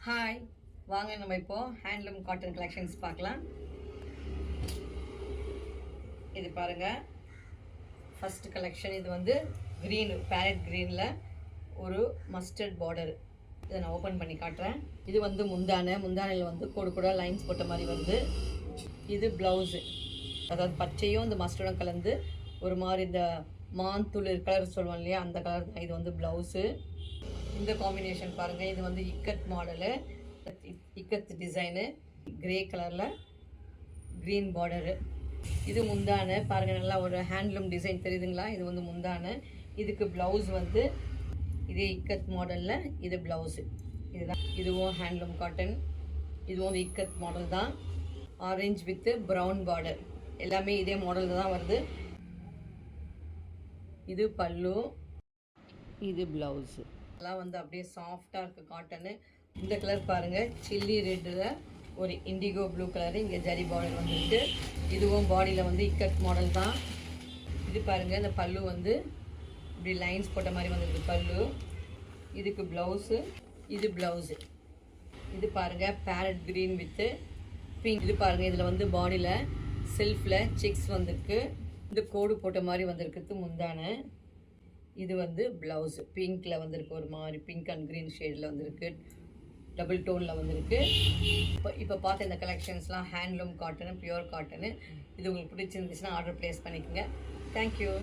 Hi, வாங்க நம்ம இப்போ ஹேண்ட்லூம் காட்டன் கலெக்ஷன்ஸ் பார்க்கலாம். இது பாருங்க, ஃபர்ஸ்ட் கலெக்ஷன். இது வந்து க்ரீன், பேரட் க்ரீனில் ஒரு மஸ்டர்ட் பார்டர். இதை நான் ஓப்பன் பண்ணி காட்டுறேன். இது வந்து முந்தானையில் வந்து கோடு கூட லைன்ஸ் போட்ட மாதிரி வருது. இது ப்ளவுஸு, அதாவது பச்சையும் இந்த மஸ்டர்டும் கலந்து ஒரு மாதிரி இந்த மாந்துளிர் கலர் சொல்லுவோம் இல்லையா, அந்த கலர் தான். இது வந்து ப்ளவுஸு. இந்த காம்பினேஷன் பாருங்கள், இது வந்து ikat model, ikat design, grey கலரில் க்ரீன் பார்டரு. இது முந்தானை பாருங்கள், நல்லா ஒரு ஹேண்ட்லூம் டிசைன் தெரியுதுங்களா. இது வந்து முந்தானை. இதுக்கு ப்ளவுஸ் வந்து இதே இக்கத் மாடலில் இது ப்ளவுஸு. இதுதான், இதுவும் ஹேண்ட்லூம் காட்டன். இதுவும் இக்கத் மாடல் தான். ஆரஞ்ச் வித் ப்ரௌன் பார்டர், எல்லாமே இதே மாடலில் தான் வருது. இது பல்லு, இது ப்ளவுஸு. எல்லாம் வந்து அப்படியே சாஃப்டாக இருக்குது காட்டனு. இந்த கலர் பாருங்கள், சில்லி ரெட்டில் ஒரு இண்டிகோ ப்ளூ கலரு, இங்கே ஜரி பார்டர் வந்துருக்கு. இதுவும் பாடியில் வந்து இக்கட் மாடல் தான். இது பாருங்கள், இந்த பல்லு வந்து இப்படி லைன்ஸ் போட்ட மாதிரி வந்துருக்கு பல்லு. இதுக்கு ப்ளவுஸு, இது ப்ளவுஸு. இது பாருங்கள், பேரட் க்ரீன் வித்து பிங்க். இது பாருங்கள், இதில் வந்து பாடியில் செல்ஃபில் செக்ஸ் வந்திருக்கு. இந்த கோடு போட்ட மாதிரி வந்திருக்கு முந்தானை. இது வந்து ப்ளவுஸு, பிங்க்கில் வந்திருக்கு, ஒரு மாதிரி பிங்க் அண்ட் க்ரீன் ஷேடில் வந்திருக்கு, டபுள் டோனில் வந்திருக்கு. இப்போ பார்த்த இந்த கலெக்ஷன்ஸ்லாம் ஹேண்ட்லூம் காட்டனு, பியூர் காட்டனு. இது உங்களுக்கு பிடிச்சிருந்துச்சுன்னா ஆர்டர் ப்ளேஸ் பண்ணிக்கோங்க. தேங்க்யூ.